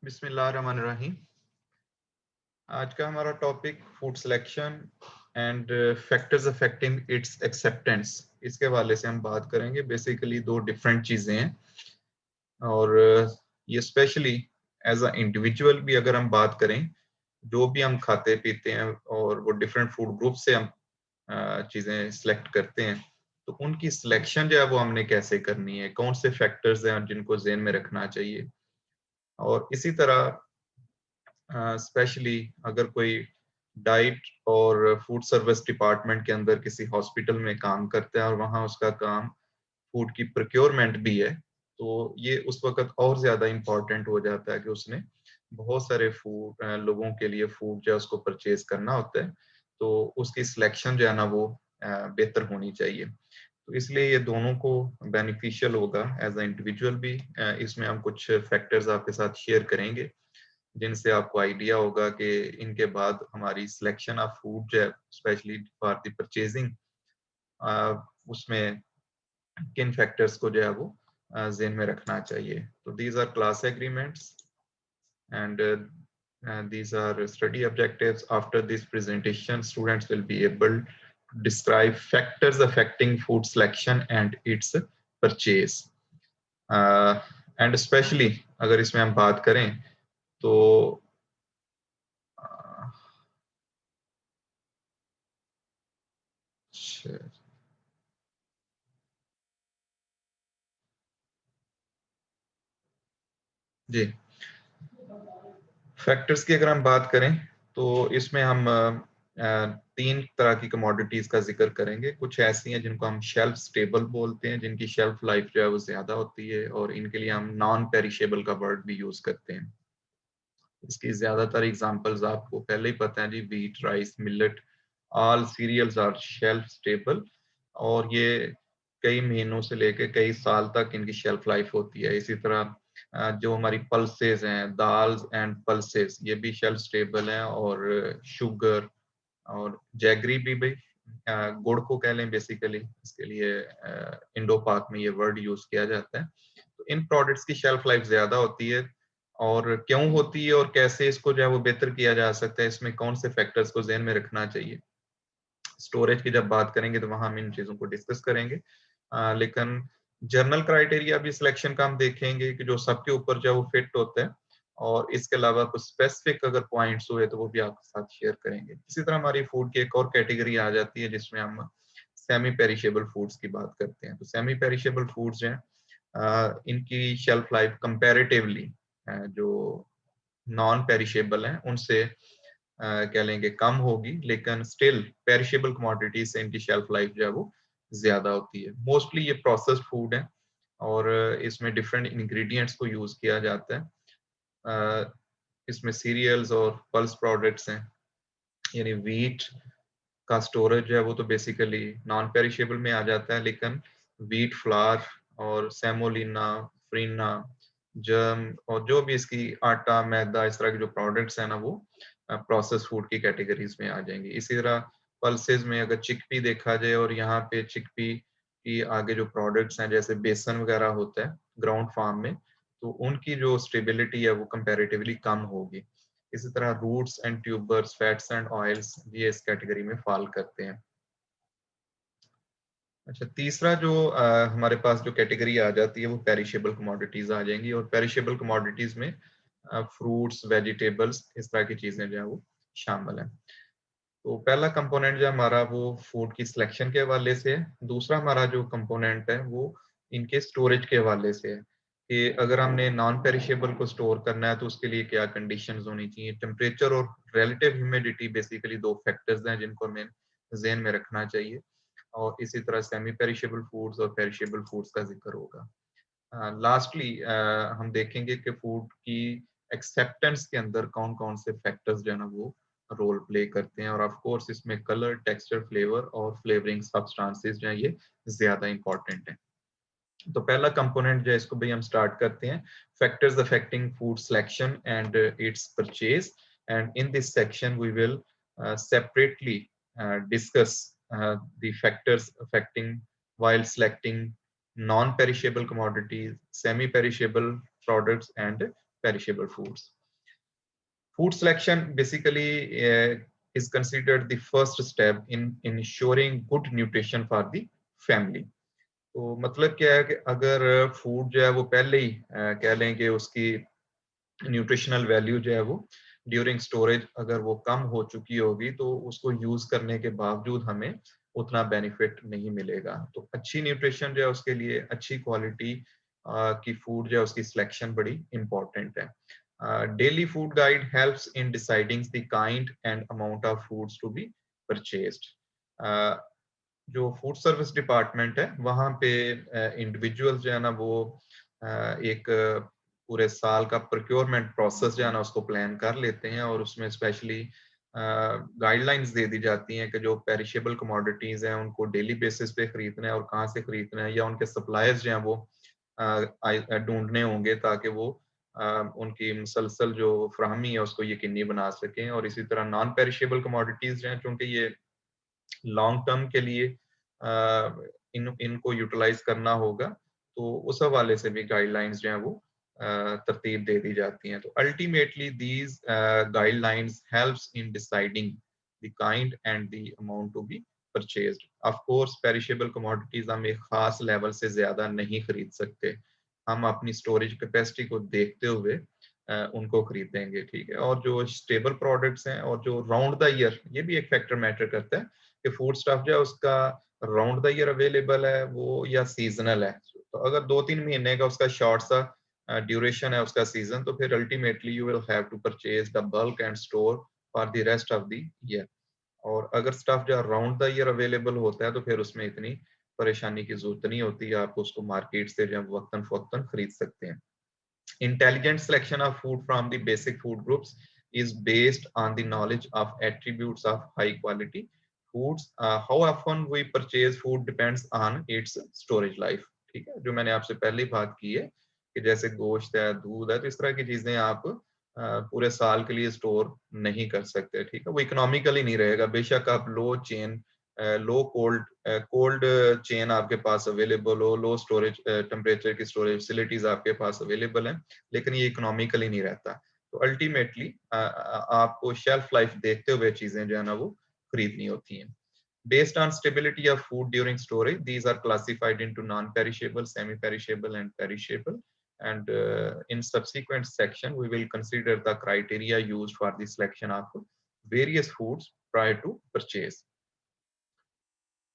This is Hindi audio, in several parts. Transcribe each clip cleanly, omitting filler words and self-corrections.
बिस्मिल्लाहिर्रहमानिर्रहीम। आज का हमारा topic food selection and factors affecting it's acceptance, इसके हवाले से हम बात करेंगे। बेसिकली दो डिफरेंट चीज़ें हैं और ये स्पेशली एज अ इंडिविजुअल भी अगर हम बात करें, जो भी हम खाते पीते हैं और वो डिफरेंट फूड ग्रुप से हम चीज़ें सिलेक्ट करते हैं, तो उनकी सिलेक्शन जो है वो हमने कैसे करनी है, कौन से फैक्टर्स हैं जिनको ज़हन में रखना चाहिए। और इसी तरह स्पेशली अगर कोई डाइट और फूड सर्विस डिपार्टमेंट के अंदर किसी हॉस्पिटल में काम करता है और वहाँ उसका काम फूड की प्रोक्योरमेंट भी है, तो ये उस वक़्त और ज़्यादा इम्पोर्टेंट हो जाता है कि उसने बहुत सारे फूड लोगों के लिए फूड जो है उसको परचेज़ करना होता है, तो उसकी सिलेक्शन जो है ना वो बेहतर होनी चाहिए। तो इसलिए ये दोनों को बेनिफिशियल होगा एज़ अ इंडिविजुअल भी। इसमें हम कुछ फैक्टर्स आपके साथ शेयर करेंगे जिनसे आपको आइडिया होगा कि इनके बाद हमारी सिलेक्शन ऑफ फूड जो है स्पेशली फॉर द परचेजिंग, उसमें किन फैक्टर्स को जो है वो ज़हन में रखना चाहिए। तो these are class agreements and these are study objectives. After this presentation, students will be able to describe factors affecting food selection and its purchase. And especially अगर इसमें हम बात करें तो अच्छा, जी, फैक्टर्स की अगर हम बात करें तो इसमें हम 3 तरह की कमोडिटीज़ का ज़िक्र करेंगे। कुछ ऐसी हैं जिनको हम शेल्फ स्टेबल बोलते हैं, जिनकी शेल्फ लाइफ जो है वो ज़्यादा होती है और इनके लिए हम नॉन पेरिशेबल का वर्ड भी यूज़ करते हैं। इसकी ज़्यादातर एग्ज़ाम्पल्स आपको पहले ही पता है जी, wheat, rice, millet, all cereals are shelf stable और ये कई महीनों से लेके कई साल तक इनकी शेल्फ लाइफ होती है। इसी तरह जो हमारी पल्सेस हैं, दाल्स एंड पल्सेस, ये भी शेल्फ स्टेबल हैं और शुगर और जैगरी भी भाई गुड़ को कह लें बेसिकली, इसके लिए इंडो पाक में ये वर्ड यूज़ किया जाता है। तो इन प्रोडक्ट्स की शेल्फ लाइफ ज़्यादा होती है और क्यों होती है और कैसे इसको जो है वो बेहतर किया जा सकता है, इसमें कौन से फैक्टर्स को ज़हन में रखना चाहिए। स्टोरेज की जब बात करेंगे तो वहाँ हम इन चीज़ों को डिस्कस करेंगे। लेकिन जनरल क्राइटेरिया भी सिलेक्शन का हम देखेंगे कि जो सबके ऊपर जो है वो फिट होता है और इसके अलावा कुछ स्पेसिफिक अगर पॉइंट्स हुए तो वो भी आपके साथ शेयर करेंगे। इसी तरह हमारी फूड की एक और कैटेगरी आ जाती है जिसमें हम सेमी पेरिशेबल फूड्स की बात करते हैं। तो सेमी पेरिशेबल फूड्स जो हैं इनकी शेल्फ लाइफ कंपैरेटिवली जो नॉन पेरिशेबल हैं उनसे कह लेंगे कम होगी, लेकिन स्टिल पेरिशेबल कमोडिटीज से इनकी शेल्फ लाइफ जो है वो ज्यादा होती है। मोस्टली ये प्रोसेस्ड फूड है और इसमें डिफरेंट इंग्रेडिएंट्स को यूज किया जाता है। इसमें सीरियल्स और पल्स प्रोडक्ट्स हैं, यानी व्हीट का स्टोरेज जो है वो तो बेसिकली नॉन पेरिशेबल में आ जाता है, लेकिन व्हीट फ्लावर और सेमोलिना, फ्रीना, जर्म और जो भी इसकी आटा, मैदा, इस तरह के जो प्रोडक्ट्स हैं ना वो प्रोसेस फूड की कैटेगरीज में आ जाएंगे। इसी तरह पल्सेस में अगर चिकपी देखा जाए और यहाँ पे चिकपी की आगे जो प्रोडक्ट्स हैं जैसे बेसन वगैरह होता है ग्राउंड फार्म में, तो उनकी जो स्टेबिलिटी है वो कंपैरेटिवली कम होगी। इसी तरह roots and tubers, fats and oils ये इस कैटेगरी में फॉल करते हैं। अच्छा, तीसरा जो हमारे पास जो कैटेगरी आ जाती है वो पेरिशेबल कमोडिटीज आ जाएंगी और पेरिशेबल कमोडिटीज में फ्रूट्स, वेजिटेबल्स, इस तरह की चीजें जो है वो शामिल हैं। तो पहला कंपोनेंट जो हमारा वो फूड की सिलेक्शन के हवाले से है। दूसरा हमारा जो कंपोनेंट है वो इनके स्टोरेज के हवाले से है कि अगर हमने नॉन पेरिशेबल को स्टोर करना है तो उसके लिए क्या कंडीशंस होनी चाहिए। टेम्परेचर और रिलेटिव ह्यूमिडिटी बेसिकली दो फैक्टर्स हैं जिनको हमें ज़हन में रखना चाहिए और इसी तरह सेमी पेरिशेबल फूड्स और पेरिशेबल फूड्स का जिक्र होगा। लास्टली हम देखेंगे कि फूड की एक्सेप्टेंस के अंदर कौन कौन से फैक्टर्स जो है ना वो रोल प्ले करते हैं और ऑफ कोर्स इसमें कलर, टेक्सचर, फ्लेवर और फ्लेवरिंग सब्सटेंसेस जो है ये ज्यादा इंपॉर्टेंट है। तो पहला कंपोनेंट जो है इसको भी हम स्टार्ट करते हैं, factors affecting food selection and its purchase. And in this section we will separately discuss the factors affecting while selecting non-perishable commodities, semi-perishable products and perishable foods. Food selection basically is considered the first step in ensuring good nutrition for the family. तो मतलब क्या है कि अगर फूड जो है वो पहले ही कह लें कि उसकी न्यूट्रिशनल वैल्यू जो है वो ड्यूरिंग स्टोरेज अगर वो कम हो चुकी होगी तो उसको यूज करने के बावजूद हमें उतना बेनिफिट नहीं मिलेगा। तो अच्छी न्यूट्रिशन जो है उसके लिए अच्छी क्वालिटी की फूड जो है उसकी सिलेक्शन बड़ी इंपॉर्टेंट है। Daily food guide helps in deciding the kind and amount of foods to be purchased. जो फूड सर्विस डिपार्टमेंट है वहाँ पे इंडिविजुअल जो है ना वो एक पूरे साल का प्रोक्योरमेंट प्रोसेस जो है ना उसको प्लान कर लेते हैं और उसमें स्पेशली गाइडलाइंस दे दी जाती हैं कि जो पेरिशेबल कमोडिटीज हैं उनको डेली बेसिस पे खरीदना है और कहाँ से खरीदना है या उनके सप्लायर्स जो हैं वो ढूंढने होंगे ताकि वो उनकी मुसलसल जो फ्राहमी है उसको यकीनी बना सकें। और इसी तरह नॉन पेरिशेबल कमोडिटीज जो हैं चूंकि ये लॉन्ग टर्म के लिए इनको यूटिलाइज करना होगा तो उस हवाले से भी गाइडलाइंस जो हैं वो तरतीब दे दी जाती हैं। तो ultimately these guidelines helps in deciding the kind and the amount to be purchased. Of course perishable commodities हम एक खास लेवल से ज्यादा नहीं खरीद सकते, हम अपनी स्टोरेज कैपेसिटी को देखते हुए उनको खरीदेंगे, ठीक है। और जो स्टेबल प्रोडक्ट्स हैं और जो राउंड द ईयर, ये भी एक फैक्टर मैटर करता है कि फूड स्टफ जो है उसका राउंड द ईयर अवेलेबल है वो या सीजनल है। तो अगर 2-3 महीने का उसका शॉर्ट सा ड्यूरेशन है उसका सीजन, तो फिर ultimately you will have to purchase the bulk and store for the rest of the year. और अगर स्टफ जो राउंड द ईयर अवेलेबल होता है तो फिर उसमें इतनी परेशानी की जरूरत नहीं होती, आप उसको मार्केट से जो वक्तन फवक्तन खरीद सकते हैं। Intelligent selection of food from the basic food groups is based on the knowledge of attributes of high quality foods. How often we purchase food depends on its storage life. ठीक है, जो मैंने आपसे पहले ही बात की है कि जैसे गोश्त है, दूध है, तो इस तरह की चीजें आप पूरे साल के लिए स्टोर नहीं कर सकते, ठीक है। वो इकोनॉमिकली नहीं रहेगा, बेशक आप लो कोल्ड चेन आपके पास अवेलेबल हो, लो स्टोरेज टेम्परेचर की स्टोरेज फैसिलिटीज आपके पास अवेलेबल हैं, लेकिन ये इकोनॉमिकली नहीं रहता। तो अल्टीमेटली आपको शेल्फ लाइफ देखते हुए चीजें जो है ना वो खरीदनी होती हैं। Based on stability of food during storage, these are classified into non-perishable, semi-perishable, and perishable. And in subsequent section, we will consider the criteria used for the selection of various foods prior to purchase.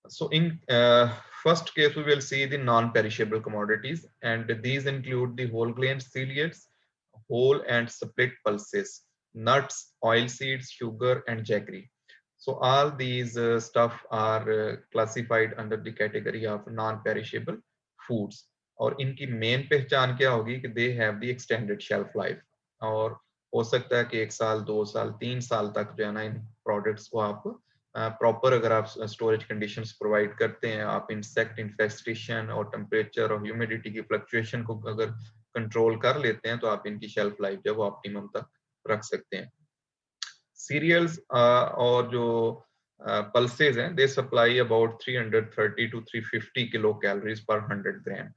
So in first case, we will see the non-perishable commodities, and these include the whole grain cereals, whole and split pulses, nuts, oil seeds, sugar, and jaggery. So all these stuff are classified under the category of non-perishable foods. और इनकी मेन पहचान क्या होगी कि they have the extended shelf life, और हो सकता है कि 1 साल, 2 साल, 3 साल तक जो है ना इन प्रोडक्ट्स को आप प्रॉपर अगर आप स्टोरेज कंडीशंस प्रोवाइड करते हैं, आप इंसेक्ट इन्फेस्टेशन और टेम्परेचर और ह्यूमिडिटी की फ्लक्चुएशन को अगर कंट्रोल कर लेते हैं तो आप इनकी शेल्फ लाइफ जो है वो ऑप्टिमम तक रख सकते हैं। सीरियल्स और जो पल्सेज हैं, they supply about 330 to 350 kilo calories per 100 ग्राम।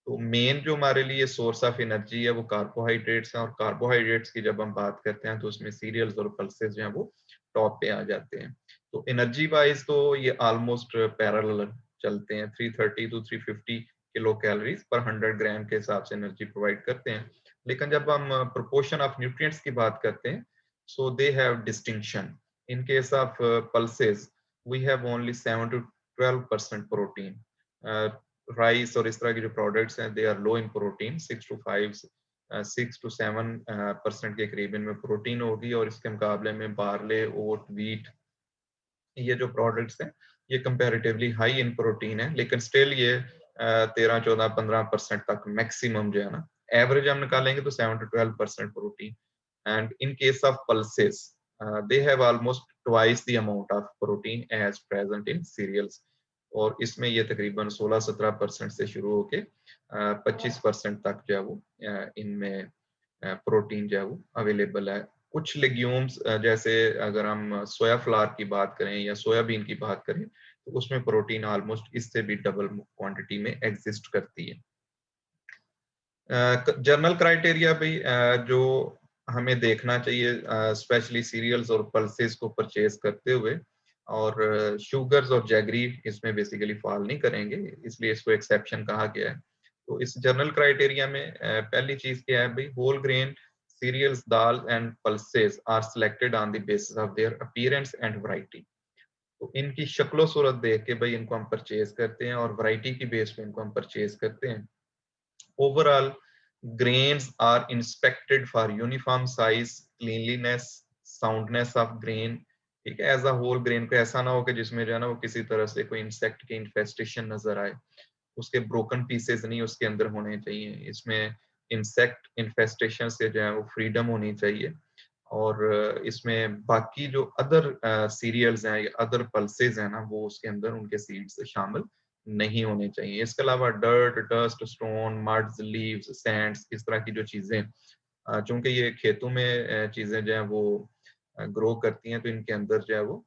तो मेन जो हमारे लिए सोर्स ऑफ एनर्जी है वो कार्बोहाइड्रेट्स हैं, और कार्बोहाइड्रेट्स की जब हम बात करते हैं तो उसमें सीरियल्स और पल्सेस जो हैं वो टॉप पे आ जाते हैं। तो एनर्जी वाइज तो ये ऑलमोस्ट पैरेलल चलते हैं, 330 to 350 किलो कैलोरीज पर 100 ग्राम के हिसाब से एनर्जी प्रोवाइड करते हैं। लेकिन जब हम प्रोपोर्शन ऑफ न्यूट्रिएंट्स की बात करते हैं, so they have distinction. In case of pulses, we have only 7 to 12% protein. Rice और इस तरह के जो products हैं, they are low in protein, 6 to 7% के करीब इनमें प्रोटीन होगी, और इसके मुकाबले में बार्ले, ओट, वीट, ये जो प्रोडक्ट्स हैं ये कंपैरेटिवली हाई इन प्रोटीन है, लेकिन स्टिल ये 13-14-15% तक मैक्सिमम जो है ना, एवरेज हम निकालेंगे तो 7 to 12% protein. And in case of pulses, they have almost twice the amount of protein as present in cereals. और इसमें ये तकरीबन 16-17% से शुरू होके 25% तक जो है वो इनमें प्रोटीन जो है वो अवेलेबल है। कुछ लेग्यूम्स जैसे अगर हम सोया फ्लावर की बात करें या सोयाबीन की बात करें तो उसमें प्रोटीन ऑलमोस्ट इससे भी डबल क्वांटिटी में एग्जिस्ट करती है। जनरल क्राइटेरिया भी जो हमें देखना चाहिए स्पेशली सीरियल्स और पल्सेस को परचेज करते हुए, और शुगर्स और जैगरी इसमें बेसिकली फॉल नहीं करेंगे, इसलिए इसको एक्सेप्शन कहा गया है। तो इस जनरल क्राइटेरिया में पहली चीज क्या है भाई, whole grain cereals, dal and pulses are selected on the basis of their appearance and variety. तो इनकी शक्लो सूरत देख के भाई इनको हम परचेज करते हैं, और वैरायटी की बेस पे इनको हम परचेज करते हैं। Overall, grains are inspected for uniform size, cleanliness, soundness of grain. ठीक है, एज अ होल ग्रेन को ऐसा ना हो कि जिसमें जो है ना वो किसी तरह से कोई इंसेक्ट की इन्फेस्टेशन नजर आए, उसके ब्रोकन पीसेस नहीं उसके अंदर होने चाहिए, इसमें इंसेक्ट इन्फेस्टेशन से जो है वो फ्रीडम होनी चाहिए। और इसमें बाकी जो अदर सीरियल्स हैं या अदर पल्सेस हैं ना, वो उसके अंदर उनके सीड्स शामिल नहीं होने चाहिए। इसके अलावा dirt, dust, stone, muds, leaves, Sands, इस तरह की जो चीजें, चूंकि ये खेतों में चीजें जो है वो ग्रो करती हैं, तो इनके अंदर जो है वो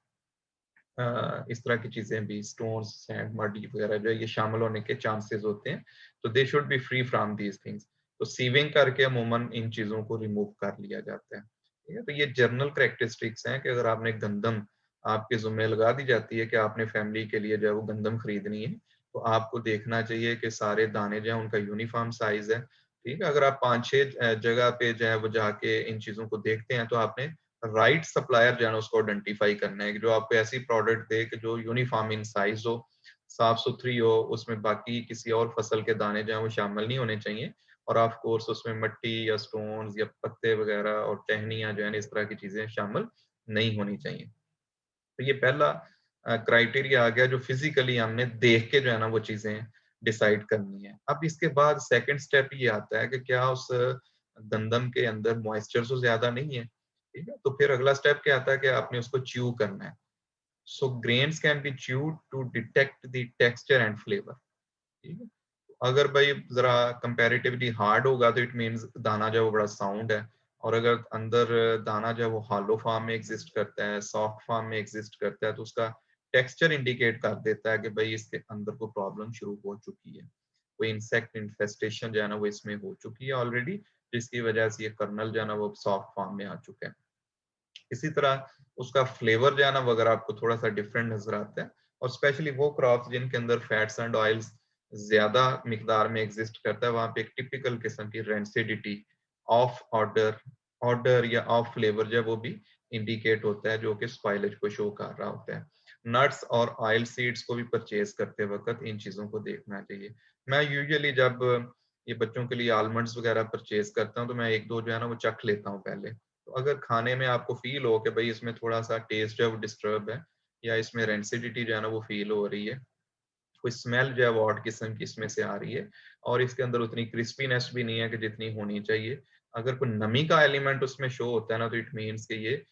इस तरह की चीजें भी, स्टोन्स, सैंड, मड वगैरह जो है ये शामिल होने के चांसेस होते हैं। तो they should be free from these things. तो सीविंग करके अमूमन इन चीजों को रिमूव कर लिया जाता है। ठीक है, तो ये जर्नल करेक्टरिस्टिक्स हैं कि अगर आपने गंदम, आपके जुम्मे लगा दी जाती है कि आपने फैमिली के लिए जो है वो गंदम खरीदनी है, तो आपको देखना चाहिए कि सारे दाने जो है उनका यूनिफॉर्म साइज है। ठीक है, अगर आप 5-6 जगह पे जो है वो जाके इन चीजों को देखते हैं, तो आपने राइट सप्लायर जो है ना उसको आइडेंटिफाई करना है कि जो आपको ऐसी प्रोडक्ट दे कि जो यूनिफॉर्म इन साइज हो, साफ सुथरी हो, उसमें बाकी किसी और फसल के दाने जो है वो शामिल नहीं होने चाहिए, और ऑफ कोर्स उसमें मिट्टी या स्टोन्स या पत्ते वगैरह और टहनियां जो है इस तरह की चीजें शामिल नहीं होनी चाहिए। तो ये पहला क्राइटेरिया आ गया जो फिजिकली हमने देख के जो है ना वो चीजें डिसाइड करनी है। अब इसके बाद सेकंड स्टेप ये आता है कि क्या उस गंदम के अंदर मॉइस्चर तो ज्यादा नहीं है। ठीक है, तो फिर अगला स्टेप क्या आता है कि आपने उसको च्यू करना है। So grains can be chewed to detect the texture and flavour. ठीक है, अगर भाई जरा कंपैरेटिवली हार्ड होगा तो इट मींस दाना जो है वो बड़ा साउंड है, और अगर अंदर दाना जो है वो हॉलो फॉर्म में एग्जिस्ट करता है, सॉफ्ट फॉर्म में एग्जिस्ट करता है, तो उसका टेक्सचर इंडिकेट कर देता है कि भाई इसके अंदर को प्रॉब्लम शुरू हो चुकी है, कोई इंसेक्ट इन्फेस्टेशन जो है ना वो इसमें हो चुकी है ऑलरेडी, जिसकी वजह से ये कर्नल जो है ना वो सॉफ्ट फॉर्म में आ चुका है। इसी तरह उसका फ्लेवर जो है ना वो अगर आपको थोड़ा सा डिफरेंट नजर आता है, और स्पेशली वो क्रॉप्स जिनके अंदर फैट्स एंड ऑयल्स ज्यादा मिकदार में एग्जिस्ट करता है, वहां पे एक टिपिकल किस्म की रेंसिडिटी, ऑफ ऑर्डर ऑर्डर या ऑफ फ्लेवर जो है वो भी इंडिकेट होता है, जो कि स्पाइलेज को शो कर रहा होता है। नट्स और ऑयल सीड्स को भी परचेज करते वक्त इन चीजों को देखना चाहिए। मैं यूजुअली जब ये बच्चों के लिए आलमंड्स वगैरह परचेज करता हूँ, तो मैं एक दो जो है ना वो चख लेता हूँ पहले। तो अगर खाने में आपको फील हो कि भाई इसमें थोड़ा सा टेस्ट जो है वो डिस्टर्ब है, या इसमें रेंसिडिटी जो है ना वो फील हो रही है, कोई स्मेल जो है वो ऑड किस्म की इसमें से आ रही है, और इसके अंदर उतनी क्रिस्पीनेस भी नहीं है कि जितनी होनी चाहिए, अगर कोई नमी का एलिमेंट उसमें शो होता है ना, तो इट मीन्स कि ये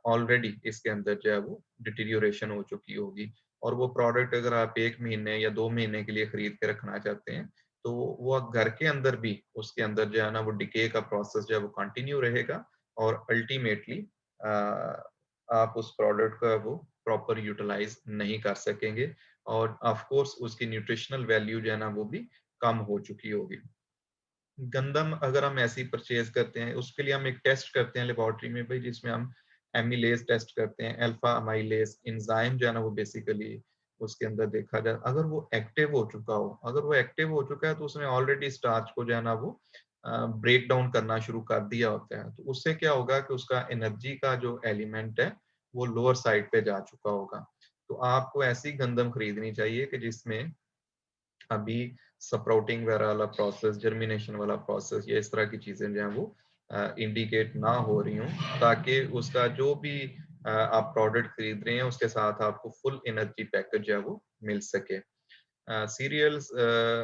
ऑलरेडी इसके अंदर जो है वो डिटीरियोरेशन हो चुकी होगी। और वो प्रोडक्ट अगर आप 1 महीने या 2 महीने के लिए खरीद के रखना चाहते हैं, तो वो घर के अंदर भी उसके अंदर जो है ना वो डिके का प्रोसेस जो है वो कंटिन्यू रहेगा, और अल्टीमेटली आप उस प्रोडक्ट का वो प्रॉपर यूटिलाइज नहीं कर सकेंगे, और ऑफ कोर्स उसकी न्यूट्रिशनल वैल्यू जो है ना वो भी कम हो चुकी होगी। गंदम अगर हम ऐसे ही परचेज करते हैं, उसके लिए हम एक टेस्ट करते हैं लेबोरेटरी में भाई, जिसमें हम एमिलेज टेस्ट करते हैं, अल्फा अमाइलेज एंजाइम जो है ना वो बेसिकली उसके अंदर देखा जाए, अगर वो एक्टिव हो चुका हो, अगर वो एक्टिव हो चुका है तो उसने ऑलरेडी स्टार्च को जो है ना वो ब्रेक डाउन करना शुरू कर दिया होता है, तो उससे क्या होगा कि उसका एनर्जी का जो एलिमेंट है वो लोअर साइड पे जा चुका होगा। तो आपको ऐसी गंदम खरीदनी चाहिए कि जिसमें अभी स्प्राउटिंग वगैरह वाला प्रोसेस, जर्मिनेशन वाला प्रोसेस या इस तरह की चीजें जो है वो इंडिकेट ना हो रही हूँ, ताकि उसका जो भी आप प्रोडक्ट खरीद रहे हैं उसके साथ आपको फुल एनर्जी पैकेज जो है वो मिल सके। सीरियल्स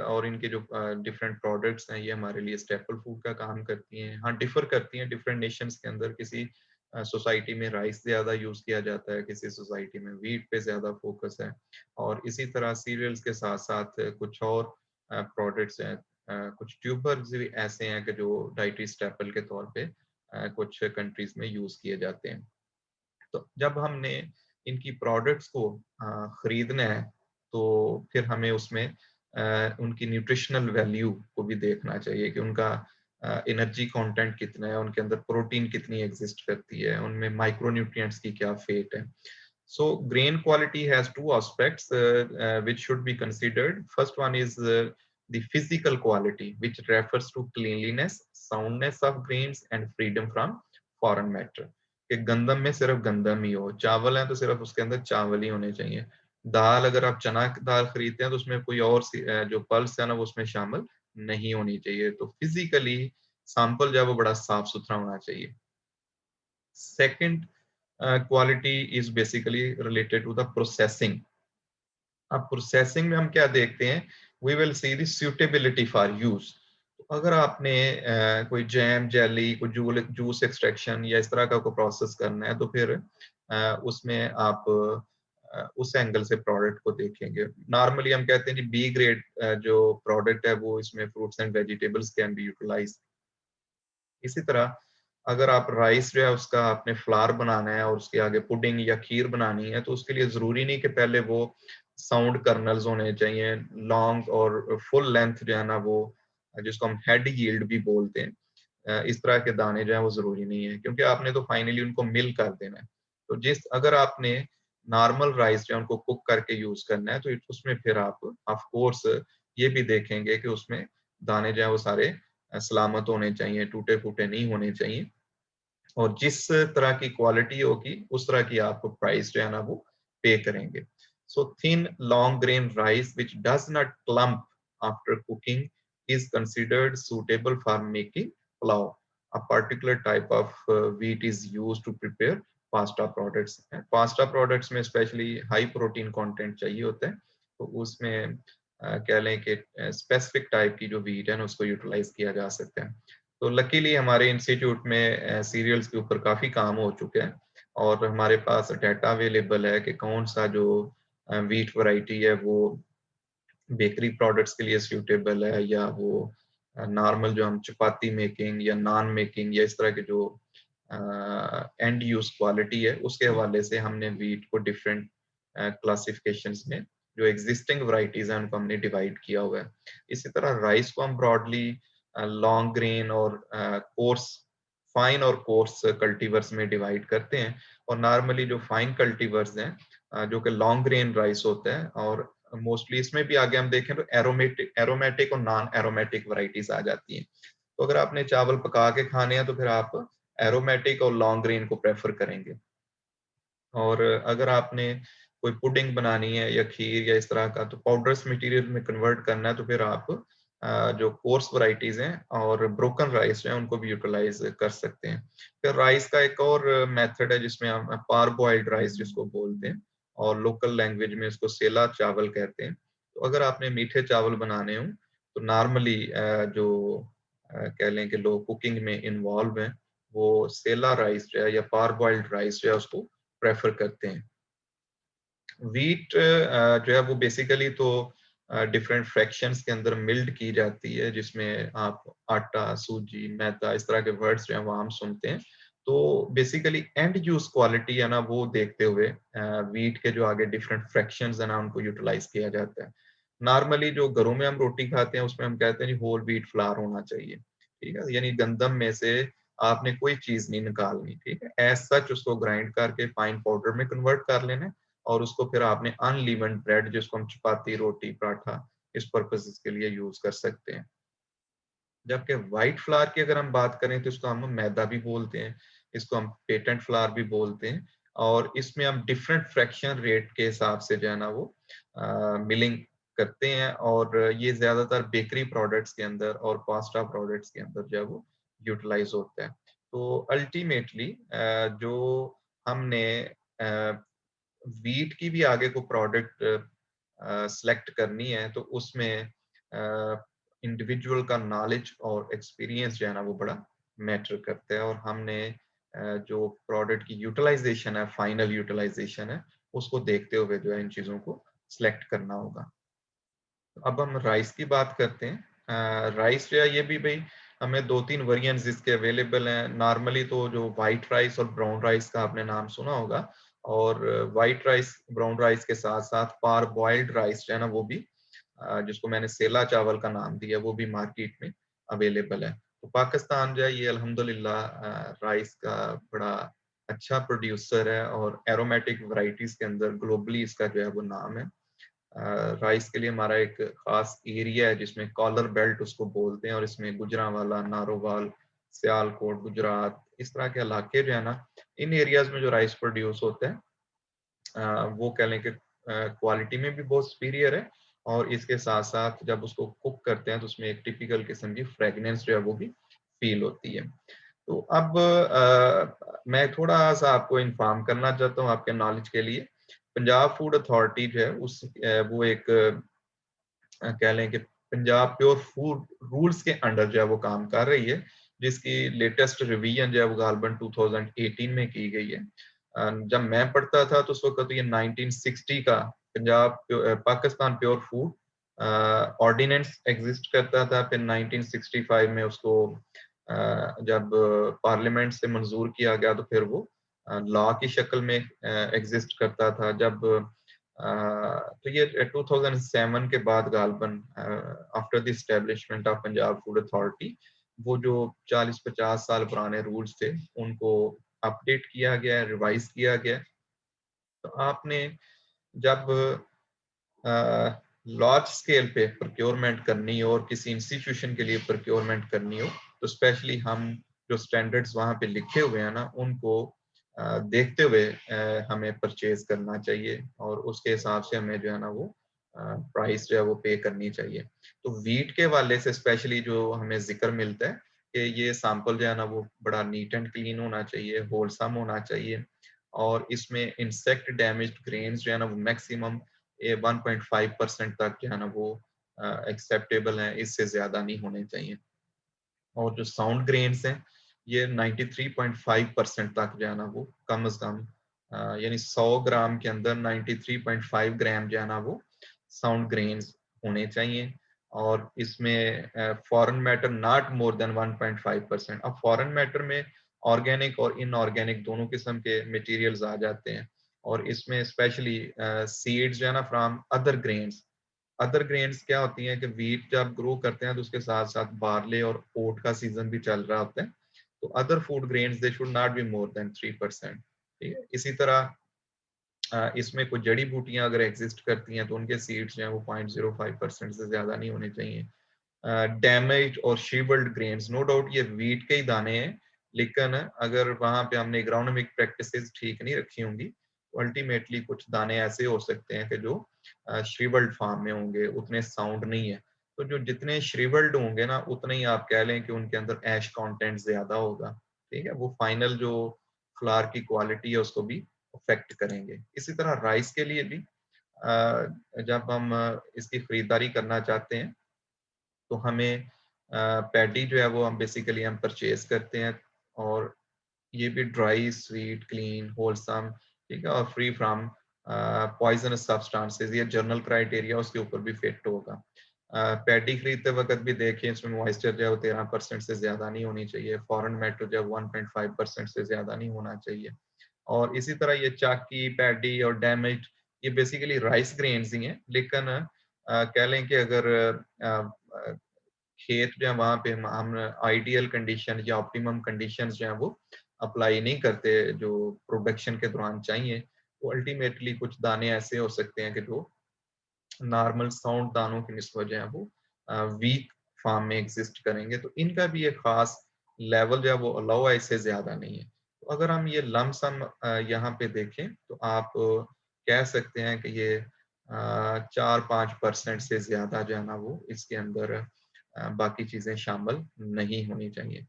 और इनके जो डिफरेंट प्रोडक्ट्स हैं ये हमारे लिए स्टेपल फूड का काम करती हैं। हाँ, डिफर करती हैं डिफरेंट नेशंस के अंदर, किसी सोसाइटी में राइस ज्यादा यूज किया जाता है, किसी सोसाइटी में व्हीट पे ज्यादा फोकस है, और इसी तरह सीरियल्स के साथ साथ कुछ और प्रोडक्ट्स हैं, कुछ ट्यूबर्स भी ऐसे हैं कि जो डाइटरी स्टेपल के तौर पे कुछ कंट्रीज में यूज किए जाते हैं। तो जब हमने इनकी प्रोडक्ट्स को खरीदना है, तो फिर हमें उसमें उनकी न्यूट्रिशनल वैल्यू को भी देखना चाहिए कि उनका एनर्जी कंटेंट कितना है, उनके अंदर प्रोटीन कितनी एग्जिस्ट करती है, उनमें माइक्रोन्यूट्रिएंट्स की क्या फेट है. So grain quality has two aspects which should be considered. First one is the physical quality, which refers to cleanliness, soundness of grains, and freedom from foreign matter. कि गंदम में सिर्फ गंदम ही हो, चावल है तो सिर्फ उसके अंदर चावल ही होने चाहिए. दाल अगर आप चना दाल खरीदते हैं तो उसमें कोई और जो पल्स है ना वो उसमें शामिल नहीं होनी चाहिए. तो फिजिकली सैंपल जो है वो बड़ा साफ सुथरा होना चाहिए. Second quality is basically related to the processing. अब प्रोसेसिंग में हम क्या देखते हैं, we will see the suitability for use. अगर आपने कोई जैम जेली कोई जूस एक्सट्रैक्शन या इस तरह का कोई प्रोसेस करना है तो फिर उसमें आप उस एंगल से प्रोडक्ट को देखेंगे. नॉर्मली हम कहते हैं जी बी ग्रेड जो प्रोडक्ट है वो इसमें fruits and vegetables can be utilise. इसी तरह अगर आप राइस जो है उसका आपने फ्लावर बनाना है और उसके आगे पुडिंग या खीर बनानी है तो उसके लिए जरूरी नहीं कि पहले वो साउंड कर्नल्स होने चाहिए, लॉन्ग और फुल लेंथ जो है ना वो जिसको हम हेड यील्ड भी बोलते हैं, इस तरह के दाने जो है वो जरूरी नहीं है क्योंकि आपने तो फाइनली उनको मिल कर देना है. तो जिस अगर आपने नॉर्मल राइस जो है उनको कुक करके यूज करना है तो उसमें फिर आप ऑफ कोर्स ये भी देखेंगे कि उसमें दाने जो है वो सारे सलामत होने चाहिए, टूटे फूटे नहीं होने चाहिए. और जिस तरह की क्वालिटी होगी उस तरह की आपको प्राइस जो है ना वो पे करेंगे. So thin long grain rice which does not clump after cooking is considered suitable for making pulao. A particular type of wheat is used to prepare pasta products. Pasta products में especially high protein content चाहिए होता है तो उसमें कह लें कि स्पेसिफिक टाइप की जो व्हीट है ना उसको यूटिलाइज किया जा सकता है. तो लकीली हमारे इंस्टीट्यूट में सीरियल्स के ऊपर काफ़ी काम हो चुका है और हमारे पास डाटा अवेलेबल है कि कौन सा जो व्हीट वैरायटी है वो बेकरी प्रोडक्ट्स के लिए सूटेबल है या वो नॉर्मल जो हम चपाती मेकिंग या नान मेकिंग या इस तरह के जो एंड यूज क्वालिटी है उसके हवाले से हमने व्हीट को डिफरेंट क्लासिफिकेशंस में जो एग्जिस्टिंग वैरायटीज हैं उनको हमने डिवाइड किया हुआ है. इसी तरह राइस को हम ब्रॉडली लॉन्ग ग्रेन और कोर्स फाइन और कोर्स कल्टीवर्स में डिवाइड करते हैं और नॉर्मली जो फाइन कल्टीवर्स हैं जो कि लॉन्ग ग्रेन राइस होता है और मोस्टली इसमें भी आगे हम देखें तो एरोमेटिक और नॉन एरोमेटिक वैरायटीज आ जाती हैं. तो अगर आपने चावल पका के खाने हैं तो फिर आप एरोमेटिक और लॉन्ग ग्रेन को प्रेफर करेंगे. और अगर आपने कोई पुडिंग बनानी है या खीर या इस तरह का तो पाउडरस मटेरियल में कन्वर्ट करना है तो फिर आप जो कोर्स वैरायटीज हैं और ब्रोकन राइस हैं उनको भी यूटिलाइज कर सकते हैं. फिर राइस का एक और मेथड है जिसमें हम पार बॉइल्ड राइस जिसको बोलते हैं और लोकल लैंग्वेज में इसको सेला चावल कहते हैं. तो अगर आपने मीठे चावल बनाने हो तो नॉर्मली जो कह लें कि लोग कुकिंग में इन्वॉल्व हैं वो सेला राइस जो है या पार बॉइल्ड राइस जो है उसको प्रेफर करते हैं. व्हीट जो है वो बेसिकली तो डिफरेंट फ्रैक्शंस के अंदर मिल्ड की जाती है जिसमें आप आटा, सूजी, मैदा इस तरह के वर्ड्स जो हैं वो आम सुनते हैं. तो बेसिकली एंड यूज क्वालिटी है ना वो देखते हुए व्हीट के जो आगे डिफरेंट फ्रैक्शंस है ना उनको यूटिलाइज किया जाता है. नॉर्मली जो घरों में हम रोटी खाते हैं उसमें हम कहते हैं होल व्हीट फ्लावर होना चाहिए, ठीक है, यानी गंदम में से आपने कोई चीज नहीं निकालनी, ठीक है. एज सच उसको ग्राइंड करके फाइन पाउडर में कन्वर्ट कर लेना है और उसको फिर आपने अनलीवन्ड ब्रेड जिसको हम चपाती, रोटी, पराठा इस पर्पसेस के लिए यूज कर सकते हैं. जबकि व्हाइट फ्लावर की अगर हम बात करें तो इसको हम मैदा भी बोलते हैं, इसको हम पेटेंट फ्लावर भी बोलते हैं और इसमें हम डिफरेंट फ्रैक्शन रेट के हिसाब से जो है ना वो मिलिंग करते हैं और ये ज्यादातर बेकरी प्रोडक्ट्स के अंदर और पास्ता प्रोडक्ट्स के अंदर जो है वो यूटिलाइज होता है. तो अल्टीमेटली जो हमने व्हीट की भी आगे को प्रोडक्ट सेलेक्ट करनी है तो उसमें इंडिविजुअल का नॉलेज और एक्सपीरियंस जो है ना वो बड़ा मैटर करता है और हमने जो प्रोडक्ट की यूटिलाइजेशन है, फाइनल यूटिलाइजेशन है, उसको देखते हुए जो है इन चीज़ों को सिलेक्ट करना होगा. अब हम राइस की बात करते हैं. राइस जो है ये भी भाई हमें 2-3 वेरिएंट्स इसके अवेलेबल हैं. नॉर्मली तो जो व्हाइट राइस और ब्राउन राइस का आपने नाम सुना होगा और व्हाइट राइस ब्राउन राइस के साथ साथ पार बॉइल्ड राइस जो है ना वो भी जिसको मैंने सेला चावल का नाम दिया, वो भी मार्केट में अवेलेबल है। तो पाकिस्तान जो है ये अल्हम्दुलिल्लाह राइस का बड़ा अच्छा प्रोड्यूसर है और एरोमेटिक वैरायटीज के अंदर ग्लोबली इसका जो है वो नाम है। राइस के लिए हमारा एक खास एरिया है जिसमें कॉलर बेल्ट उसको बोलते हैं, और इसमें गुजरांवाला, नारोवाल, सियालकोट, गुजरात, इस तरह के इलाके जो है ना, इन एरियाज में जो राइस प्रोड्यूस होता है वो कह लें कि क्वालिटी में भी बहुत सुपीरियर है, और इसके साथ साथ जब उसको कुक करते हैं तो उसमें एक टिपिकल किस्म की फ्रेगनेंस जो है वो भी फील होती है। तो अब मैं थोड़ा सा आपको इन्फॉर्म करना चाहता हूँ आपके नॉलेज के लिए। पंजाब फूड अथॉरिटी जो है वो एक कह लें कि पंजाब प्योर फूड रूल्स के अंडर जो है वो काम कर रही है, जिसकी लेटेस्ट रिवीजन जो है वो गालबन 2018 में की गई है। जब मैं पढ़ता था तो उस वक्त तो ये 1960 का Pakistan pure food ordinance exist करता था। फिर 1965 में उसको जब पार्लियामेंट से मंजूर किया गया तो फिर वो लॉ की शक्ल में एग्जिस्ट करता था। जब तो ये 2007 के बाद गालबन after the establishment of Punjab food authority वो जो 40-50 साल पुराने रूल्स थे उनको अपडेट किया गया, रिवाइज किया गया। तो आपने जब लार्ज स्केल पे प्रोक्योरमेंट करनी हो और किसी इंस्टीट्यूशन के लिए प्रोक्योरमेंट करनी हो, तो स्पेशली हम जो स्टैंडर्ड्स वहाँ पे लिखे हुए हैं ना उनको देखते हुए हमें परचेज करना चाहिए, और उसके हिसाब से हमें जो है ना वो प्राइस जो है वो पे करनी चाहिए। तो वीट के वाले से स्पेशली जो हमें जिक्र मिलता है कि ये सैंपल जो है ना वो बड़ा नीट एंड क्लीन होना चाहिए, होलसम होना चाहिए, और इसमें इंसेक्ट डैमेज्ड ग्रेन्स जो है ना वो मैक्सिमम ये 1.5% तक जो है ना वो एक्सेप्टेबल है, इससे ज्यादा नहीं होने चाहिए। और जो साउंड ग्रेन्स हैं ये 93.5% तक जो है ना वो कम से कम यानी 100 ग्राम के अंदर 93.5 ग्राम जो है ना वो साउंड ग्रेन्स होने चाहिए। और इसमें foreign matter not more than 1.5%। अब फॉरेन मैटर में ऑर्गेनिक और इनऑर्गेनिक दोनों किस्म के मटेरियल्स आ जाते हैं, और इसमें स्पेशली सीड्स जो है ना from other grains. Other grains क्या होती हैं कि व्हीट जब ग्रो करते हैं तो उसके साथ साथ बार्ले और ओट का सीजन भी चल रहा होता है। तो other food grains they should not be more then 3%। ठीक है, इसी तरह इसमें कुछ जड़ी बूटियां अगर एग्जिस्ट करती हैं तो उनके सीड्स जो हैं वो 0.05% से ज्यादा नहीं होने चाहिए। डैमेज और शिवर्ड ग्रेन्स, नो डाउट ये व्हीट के ही दाने हैं, लेकिन अगर वहां पे हमने एग्रोनॉमिक प्रैक्टिसेस ठीक नहीं रखी होंगी तो अल्टीमेटली कुछ दाने ऐसे हो सकते हैं कि जो श्रिवल्ड फॉर्म में होंगे, उतने साउंड नहीं है। तो जो जितने श्रिवल्ड होंगे ना उतने ही आप कह लें कि उनके अंदर ऐश कंटेंट ज्यादा होगा। ठीक है, वो फाइनल जो फ्लावर की क्वालिटी है उसको भी अफेक्ट करेंगे। इसी तरह राइस के लिए भी जब हम इसकी खरीदारी करना चाहते हैं तो हमें पैडी जो है वो हम बेसिकली हम परचेज करते हैं, और ये भी ड्राई, स्वीट, क्लीन, होलसम, ठीक है, और फ्री फ्रॉम पॉइजनस सब्सटेंसेस। ये जर्नल क्राइटेरिया उसके ऊपर भी फिट होगा। पैडी खरीदते वक्त भी देखिए इसमें मॉइस्चर जो है वो 13% से ज्यादा नहीं होनी चाहिए, फॉरेन मैटर जो है 1.5% से ज्यादा नहीं होना चाहिए। और इसी तरह ये चाकी, पैडी और डैमेज ये बेसिकली राइस ग्रेन्स ही हैं, लेकिन कह लें कि अगर अ, खेत जो है वहां पे हम आइडियल कंडीशन या ऑप्टिमम कंडीशंस जो है वो अप्लाई नहीं करते जो प्रोडक्शन के दौरान चाहिए, तो अल्टीमेटली कुछ दाने ऐसे हो सकते हैं कि जो नॉर्मल साउंड दानों की निस्बत जो है वो वीक फॉर्म में एग्जिस्ट करेंगे। तो इनका भी एक खास लेवल जो है वो अलाउ है, इससे ज्यादा नहीं है। तो अगर हम ये लमसम यहाँ पे देखें तो आप कह सकते हैं कि ये 4-5% से ज्यादा जो है ना वो इसके अंदर बाकी चीजें शामिल नहीं होनी चाहिए।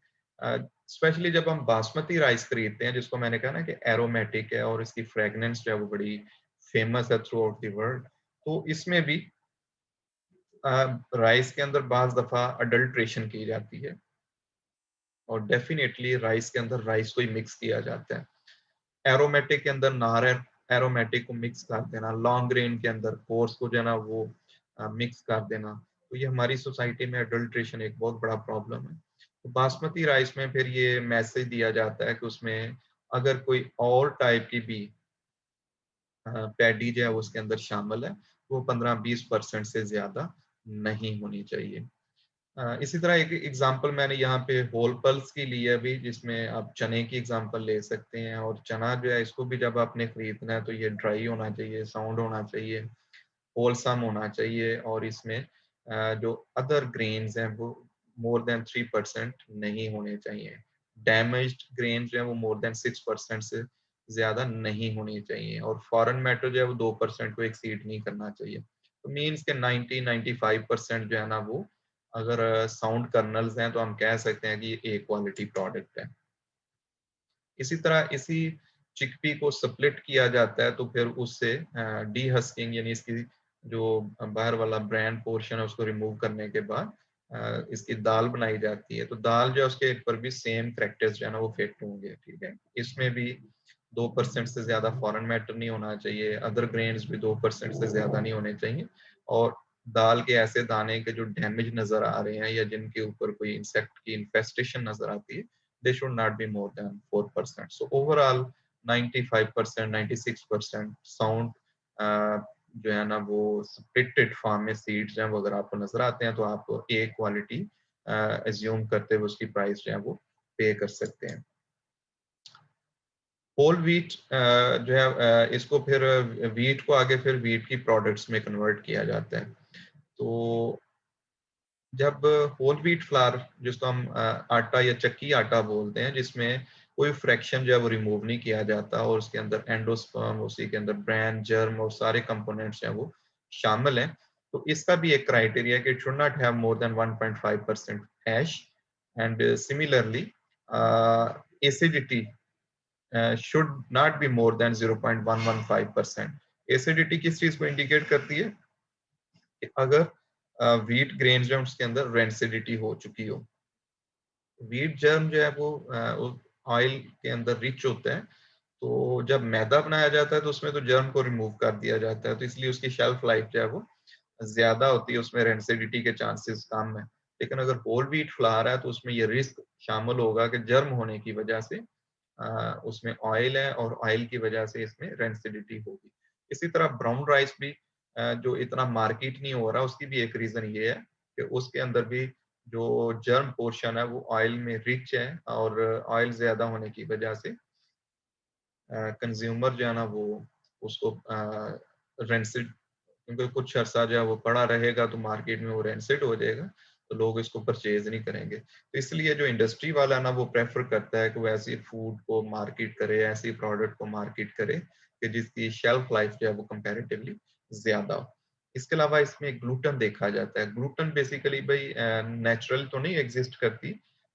स्पेशली जब हम बासमती राइस खरीदते हैं जिसको मैंने कहा ना कि एरोमेटिक है और इसकी फ्रेगनेंस जो है वो बड़ी फेमस है थ्रू आउट द वर्ल्ड, तो इसमें भी राइस के अंदर बाज दफा अडल्ट्रेशन की जाती है, और डेफिनेटली राइस के अंदर राइस को ही मिक्स किया जाता है। एरोमेटिक के अंदर नार एरोमेटिक को मिक्स कर देना, लॉन्ग ग्रेन के अंदर कोर्स को जो है ना वो मिक्स कर देना, तो ये हमारी सोसाइटी में अडल्ट्रेशन एक बहुत बड़ा प्रॉब्लम है। तो बासमती राइस में फिर ये मैसेज दिया जाता है कि उसमें अगर कोई और टाइप की भी पैडी जो है वो उसके अंदर शामिल है वो 15-20% से ज़्यादा नहीं होनी चाहिए। इसी तरह एक एग्जांपल मैंने यहाँ पे होल पल्स की ली है अभी, जिसमें आप चने की एग्जांपल ले सकते हैं। और चना जो है इसको भी जब आपने खरीदना है तो ये ड्राई होना चाहिए, साउंड होना चाहिए, होलसम होना चाहिए, और इसमें जो अदर ग्रेन्स हैं वो मोर देन 3% नहीं होने चाहिए। डैमेज्ड ग्रेन जो है वो मोर देन 6% से ज्यादा नहीं होनी चाहिए, और फॉरेन मैटर जो है वो 2% को एक्सीड नहीं करना चाहिए। तो मीन्स के 90-95% जो है ना वो, अगर साउंड कर्नल्स हैं तो हम कह सकते हैं कि ये ए क्वालिटी प्रोडक्ट है। इसी तरह इसी चिकपी को स्प्लिट किया जाता है, तो फिर उससे डी हस्किंग यानी इसकी जो बाहर वाला ब्रांड पोर्शन है उसको रिमूव करने के बाद इसकी दाल बनाई जाती है। तो दाल जो है उसके ऊपर भी सेम करैक्टर्स जो है ना वो फिट होंगे, ठीक है। इसमें भी 2% से ज्यादा फॉरेन मैटर नहीं होना चाहिए, अदर ग्रेन्स भी 2% से ज्यादा नहीं होने चाहिए, और दाल के ऐसे दाने के जो डैमेज नजर आ रहे हैं या जिनके ऊपर कोई इंसेक्ट की इन्फेस्टेशन नजर आती है, they should not be more than 4%. So overall 95%, 96% sound जो है ना वो स्प्लिटेड फार्म में सीड्स हैं, वो अगर आपको नजर आते हैं तो आप ए क्वालिटी एज्यूम करते हुए उसकी प्राइस जो है वो पे कर सकते हैं। होल व्हीट जो है इसको फिर व्हीट को आगे फिर व्हीट की प्रोडक्ट्स में कन्वर्ट किया जाता है। तो जब होल व्हीट फ्लावर, जिसको हम आटा या चक्की आटा बोलते हैं, जिसमें कोई फ्रैक्शन जो है वो रिमूव नहीं किया जाता और उसके अंदर एंडोस्पर्म, उसी के अंदर ब्रैन, जर्म और सारे कंपोनेंट्स हैं वो शामिल हैं, तो इसका भी एक क्राइटेरिया है कि it should not have more than 1.5% hash, and similarly acidity should not be more then 0.115%। Acidity किस चीज को इंडिकेट करती है? कि अगर व्हीट ग्रेन जो है उसके अंदर रेंसिडिटी हो चुकी हो। व्हीट जर्म जो है वो ऑयल के अंदर रिच होता है, तो जब मैदा बनाया जाता है तो उसमें तो जर्म को रिमूव कर दिया जाता है, तो इसलिए उसकी शेल्फ लाइफ जो है वो ज्यादा होती है, उसमें रेंसिडिटी के चांसेस कम है। लेकिन अगर होल व्हीट फ्लावर है तो उसमें ये रिस्क शामिल होगा कि जर्म होने की वजह से उसमें ऑयल है और ऑयल की वजह से इसमें रेंसिडिटी होगी। इसी तरह ब्राउन राइस भी जो इतना मार्केट नहीं हो रहा, उसकी भी एक रीजन ये है कि उसके अंदर भी जो जर्म पोर्शन है वो ऑयल में रिच है, और ऑयल ज्यादा होने की वजह से कंज्यूमर जो है ना वो उसको रेंसिड, क्योंकि कुछ अर्सा जो है वो पड़ा रहेगा तो मार्केट में वो रेंसिड हो जाएगा, तो लोग इसको परचेज नहीं करेंगे। तो इसलिए जो इंडस्ट्री वाला है ना वो प्रेफर करता है कि वो ऐसी फूड को मार्केट करे, ऐसी प्रोडक्ट को मार्केट करे कि जिसकी शेल्फ लाइफ जो है वो कंपैरेटिवली ज्यादा हो। इसके अलावा इसमें ग्लूटन देखा जाता है। ग्लूटन बेसिकली भाई नेचुरल तो नहीं एग्जिस्ट करती,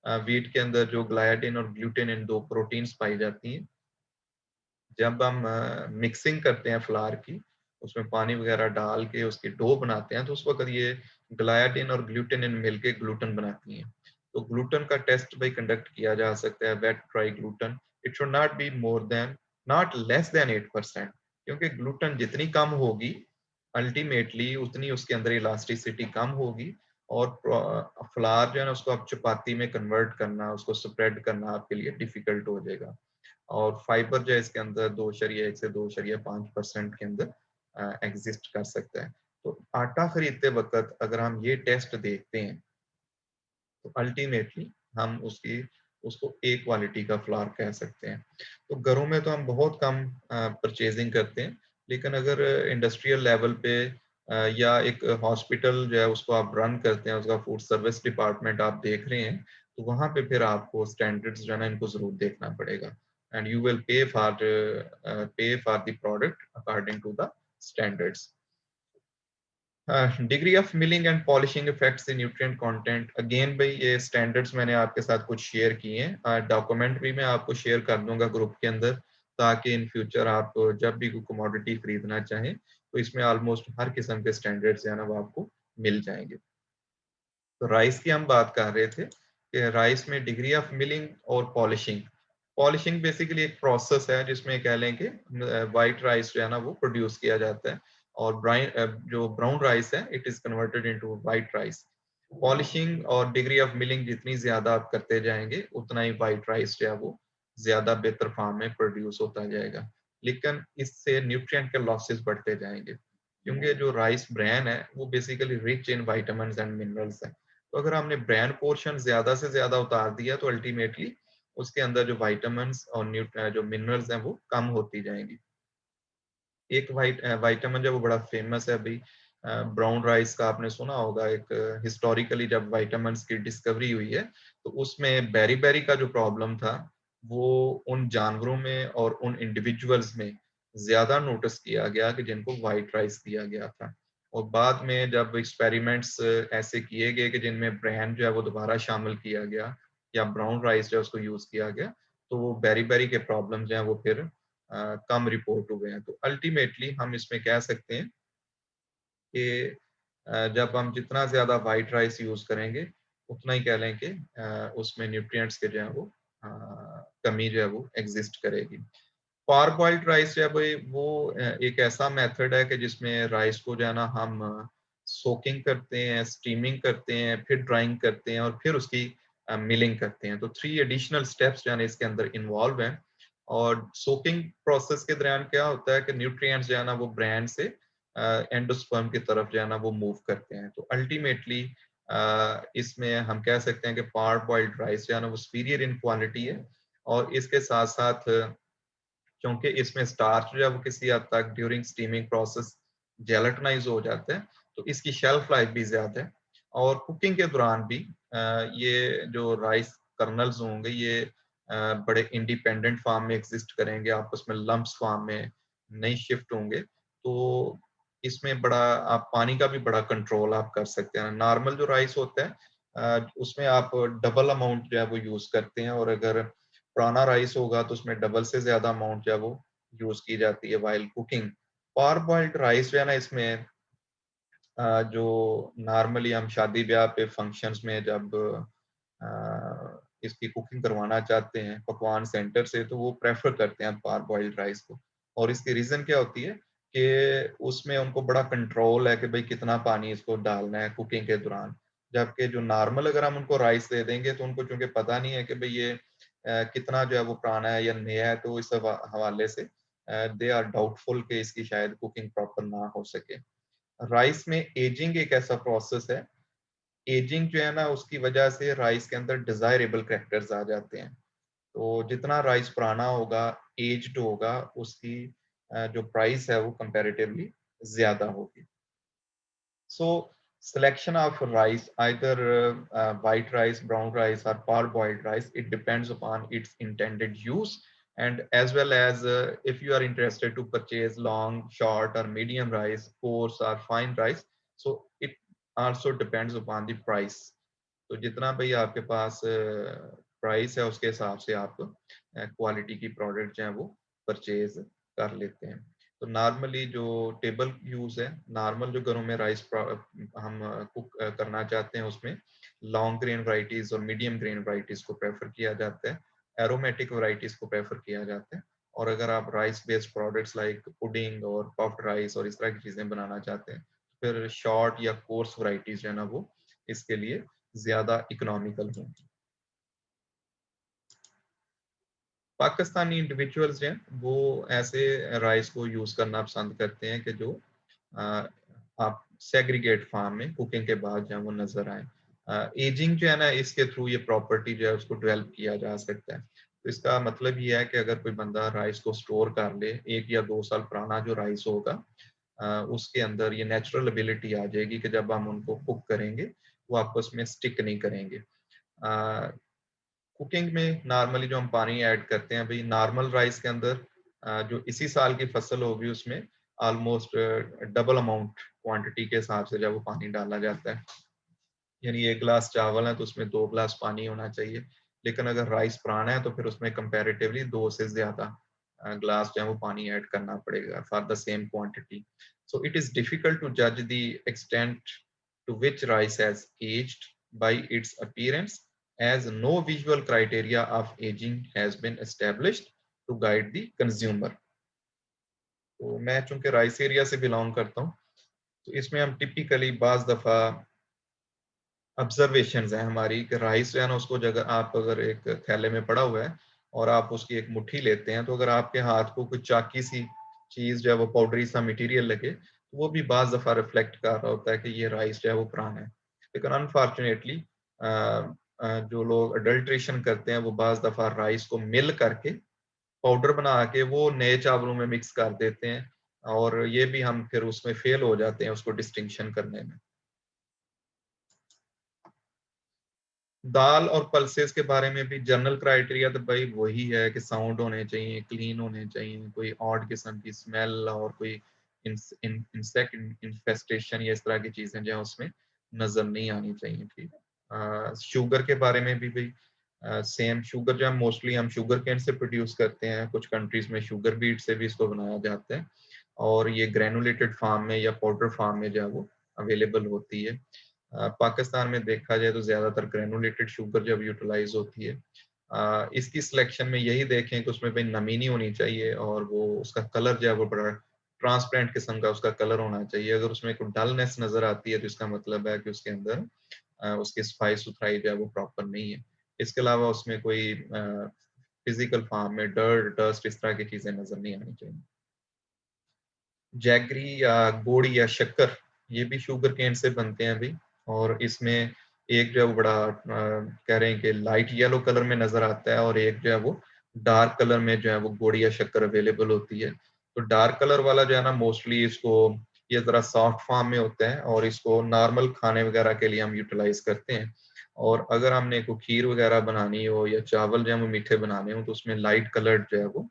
व्हीट के अंदर जो ग्लाइडिन और ग्लूटेन, इन दो प्रोटीन्स पाई जाती हैं। जब हम मिक्सिंग करते हैं फ्लावर की, उसमें पानी वगैरह डाल के उसकी डो बनाते हैं, तो उस वक्त ये ग्लाइडिन और ग्लूटेनिन मिलके ग्लूटन बनाती हैं। तो ग्लूटन का टेस्ट भाई कंडक्ट किया जा सकता है, wet dry gluten. It should not be more than, not less than 8%, क्योंकि ग्लूटन जितनी कम होगी अल्टीमेटली उतनी उसके अंदर इलास्टिसिटी कम होगी, और फ्लावर जो है ना उसको आप चपाती में कन्वर्ट करना, उसको स्प्रेड करना आपके लिए डिफिकल्ट हो जाएगा। और फाइबर जो है इसके अंदर 2.1 से 2.5% के अंदर एग्जिस्ट कर सकता है। तो आटा खरीदते वक्त अगर हम ये टेस्ट देखते हैं तो अल्टीमेटली हम उसको ए क्वालिटी का फ्लावर कह सकते हैं। तो घरों में तो हम बहुत कम परचेजिंग करते हैं, लेकिन अगर इंडस्ट्रियल लेवल पे या एक हॉस्पिटल जो है उसको आप रन करते हैं, उसका फूड सर्विस डिपार्टमेंट आप देख रहे हैं, तो वहां पे फिर आपको स्टैंडर्ड्स जो है ना इनको जरूर देखना पड़ेगा, and you will pay for the product according to the standards. Degree of milling and polishing effects the nutrient content. Again भाई ये स्टैंडर्ड्स मैंने आपके साथ कुछ शेयर किए हैं, डॉक्यूमेंट भी मैं आपको शेयर कर दूंगा ग्रुप के अंदर, ताकि इन फ्यूचर आप जब भी कोई कमोडिटी खरीदना चाहें तो इसमें ऑलमोस्ट हर किस्म के स्टैंडर्ड्स है ना वो आपको मिल जाएंगे। तो राइस की हम बात कर रहे थे कि राइस में डिग्री ऑफ मिलिंग और पॉलिशिंग। पॉलिशिंग बेसिकली एक प्रोसेस है जिसमें कह लें कि वाइट राइस जो है ना वो प्रोड्यूस किया जाता है, और जो ब्राउन राइस है it is converted into white rice. Polishing और डिग्री ऑफ मिलिंग जितनी ज्यादा आप करते जाएंगे उतना ही वाइट राइस जो है वो ज्यादा बेहतर फॉर्म में प्रोड्यूस होता जाएगा, लेकिन इससे न्यूट्रिएंट के लॉसेस बढ़ते जाएंगे। क्योंकि जो राइस ब्रैन है वो basically rich in vitamins and minerals है। तो अगर हमने ब्रैन पोर्शन ज्यादा से ज्यादा उतार दिया तो अल्टीमेटली उसके अंदर जो विटामिन्स और जो मिनरल्स हैं वो कम होती जाएंगी। एक विटामिन जो वो बड़ा फेमस है अभी, ब्राउन राइस का आपने सुना होगा। एक हिस्टोरिकली जब विटामिन्स की डिस्कवरी हुई है तो उसमें बेरी का जो प्रॉब्लम था वो उन जानवरों में और उन इंडिविजुअल्स में ज्यादा नोटिस किया गया कि जिनको व्हाइट राइस दिया गया था। और बाद में जब एक्सपेरिमेंट्स ऐसे किए गए कि जिनमें ब्रैन जो है वो दोबारा शामिल किया गया या ब्राउन राइस जो है उसको यूज किया गया, तो वो बेरी के प्रॉब्लम जो है वो फिर कम रिपोर्ट हुए हैं। तो अल्टीमेटली हम इसमें कह सकते हैं कि जब हम जितना ज्यादा वाइट राइस यूज करेंगे उतना ही कह लें कि उसमें न्यूट्रिएंट्स के जो है वो अ, कमी जो है वो एग्जिस्ट करेगी। पारबॉइल्ड राइस जो है भाई वो एक ऐसा मेथड है कि जिसमें राइस को जो है ना हम सोकिंग करते हैं, स्टीमिंग करते हैं, फिर ड्राइंग करते हैं और फिर उसकी मिलिंग करते हैं। तो 3 एडिशनल स्टेप्स जो है ना इसके अंदर इन्वॉल्व हैं। और सोकिंग प्रोसेस के दौरान क्या होता है कि न्यूट्रिएंट्स जो है ना वो ब्रैन से एंडोस्पर्म की तरफ जो है ना वो मूव करते हैं। तो अल्टीमेटली इसमें हम कह सकते हैं कि पारबॉइल्ड राइस जो है ना वो सुपीरियर इन क्वालिटी है। और इसके साथ साथ क्योंकि इसमें स्टार्च जो है वो किसी हद तक ड्यूरिंग स्टीमिंग प्रोसेस जेलेटनाइज हो जाता है, तो इसकी शेल्फ लाइफ भी ज्यादा है। और कुकिंग के दौरान भी ये जो राइस कर्नल्स होंगे ये बड़े इंडिपेंडेंट फॉर्म में एग्जिस्ट करेंगे, आपस में लम्प्स फॉर्म में नहीं शिफ्ट होंगे। तो इसमें बड़ा आप पानी का भी बड़ा कंट्रोल आप कर सकते हैं। नॉर्मल जो राइस होता है उसमें आप डबल अमाउंट जो है वो यूज करते हैं, और अगर पुराना राइस होगा तो उसमें डबल से ज्यादा अमाउंट जो है वो यूज की जाती है वाइल कुकिंग। पारबॉइल्ड राइस जो है ना इसमें जो नॉर्मली हम शादी ब्याह पे फंक्शंस में जब इसकी कुकिंग करवाना चाहते हैं पकवान सेंटर से, तो वो प्रेफर करते हैं पारबॉइल्ड राइस को। और इसकी रीजन क्या होती है कि उसमें उनको बड़ा कंट्रोल है कि भाई कितना पानी इसको डालना है कुकिंग के दौरान। जबकि जो नॉर्मल अगर हम उनको राइस दे देंगे तो उनको चूंकि पता नहीं है कि भाई ये कितना जो है वो पुराना है या नया है, तो इस हवाले से दे आर डाउटफुल कि इसकी शायद कुकिंग प्रॉपर ना हो सके। राइस में एजिंग एक ऐसा प्रोसेस है, एजिंग जो है ना उसकी वजह से राइस के अंदर डिजायरेबल कैरेक्टर्स आ जाते हैं। तो जितना राइस पुराना होगा, एज्ड होगा, उसकी जो प्राइस है वो कंपैरेटिवली ज्यादा होगी। So selection of rice, either white rice, brown rice, or parboiled rice, it depends upon its intended use, and as well as if you are interested to purchase long, short, or medium rice, coarse or fine rice, so it also depends upon the price. तो जितना भाई आपके पास प्राइस है उसके हिसाब से आप क्वालिटी की प्रोडक्ट जो है वो परचेज कर लेते हैं। तो नॉर्मली जो टेबल यूज है, नॉर्मल जो घरों में राइस हम कुक करना चाहते हैं उसमें लॉन्ग ग्रेन वराइटीज और मीडियम ग्रेन वराइटीज को प्रेफर किया जाता है, एरोमेटिक वराइटीज को प्रेफर किया जाता है। और अगर आप rice based products like pudding और पफ्ड राइस और इस तरह की चीजें बनाना चाहते हैं, फिर शॉर्ट या कोर्स वराइटीज जो है ना वो इसके लिए ज्यादा इकोनॉमिकल होंगी। पाकिस्तानी इंडिविजुअल्स जो हैं वो ऐसे राइस को यूज करना पसंद करते हैं कि जो अ, आप सेग्रीगेट फार्म में कुकिंग के बाद जो है वो नजर आए। एजिंग जो है ना इसके थ्रू ये प्रॉपर्टी जो है उसको डेवलप किया जा सकता है। तो इसका मतलब ये है कि अगर कोई बंदा राइस को स्टोर कर ले, 1 या 2 साल पुराना जो राइस होगा उसके अंदर ये नेचुरल एबिलिटी आ जाएगी कि जब हम उनको कुक करेंगे वो आपस में स्टिक नहीं करेंगे। कुकिंग में नॉर्मली जो हम पानी ऐड करते हैं भाई, नॉर्मल राइस के अंदर जो इसी साल की फसल होगी उसमें ऑलमोस्ट डबल अमाउंट क्वांटिटी के हिसाब से जब वो पानी डाला जाता है। यानी 1 गिलास चावल है तो उसमें 2 गिलास पानी होना चाहिए। लेकिन अगर राइस पुराना है तो फिर उसमें कंपैरेटिवली 2 से ज्यादा ग्लास जो है वो पानी ऐड करना पड़ेगा for the same quantity. So it is difficult to जज the extent to which rice has aged by its appearance, as no visual criteria of aging has been established to guide the consumer। तो मैं चूंकि राइस एरिया से बिलोंग करता हूँ, तो इसमें हम टिपिकली बाज दफा ऑब्जर्वेशंस हैं हमारी कि राइस जो है ना उसको जगह आप अगर एक थैले में पड़ा हुआ है और आप उसकी एक मुट्ठी लेते हैं, तो अगर आपके हाथ को कुछ चाकी सी चीज जो है वो पाउडरी सा मटेरियल लगे, तो वो भी बाज़ दफ़ा रिफ्लेक्ट कर रहा होता है कि ये राइस जो है वो पुराना है। लेकिन अनफॉर्चुनेटली जो लोग अडल्ट्रेशन करते हैं वो बाज़ दफ़ा राइस को मिल करके पाउडर बना के वो नए चावलों में मिक्स कर देते हैं और ये भी हम फिर उसमें फेल हो जाते हैं उसको डिस्टिंक्शन करने में। दाल और पल्सेस के बारे में भी जनरल क्राइटेरिया तो भाई वही है कि साउंड होने चाहिए, क्लीन होने चाहिए, कोई ऑड किस्म की स्मेल और कोई इंसेक्ट इन्फेस्टेशन या इस तरह की चीजें जो है उसमें नजर नहीं आनी चाहिए। ठीक है। शुगर के बारे में भी भाई सेम शुगर जो है मोस्टली हम शुगर केन से प्रोड्यूस करते हैं, कुछ कंट्रीज में शुगर बीट से भी इसको बनाया जाता है और ये ग्रेनुलेटेड फार्म में या पाउडर फार्म में जो है वो अवेलेबल होती है। पाकिस्तान में देखा जाए तो ज़्यादातर ग्रेनुलेटेड शुगर जब यूटिलाइज होती है। इसकी सिलेक्शन में यही देखें कि उसमें भाई नमी नहीं होनी चाहिए और वो उसका कलर जो है वो बड़ा ट्रांसपेरेंट किस्म का उसका कलर होना चाहिए। अगर उसमें कोई डलनेस नज़र आती है तो इसका मतलब है कि उसके अंदर उसकी सफाई सुथराई जो है वो प्रॉपर नहीं है। इसके अलावा उसमें कोई फिजिकल फॉर्म में डर्ट, डस्ट इस तरह की चीज़ें नज़र नहीं आनी चाहिए। जैगरी या गुड़ या शक्कर ये भी शुगर केन से बनते हैं अभी और इसमें एक जो है वो बड़ा कह रहे हैं कि लाइट येलो कलर में नजर आता है और एक जो है वो डार्क कलर में जो है वो गुड़ या शक्कर अवेलेबल होती है। तो डार्क कलर वाला जो है ना मोस्टली इसको ये जरा सॉफ्ट फॉर्म में होता है और इसको नॉर्मल खाने वगैरह के लिए हम यूटिलाइज करते हैं। और अगर हमने कोई खीर वगैरह बनानी हो या चावल जो है वो मीठे बनाने हो तो उसमें लाइट कलर जो है वो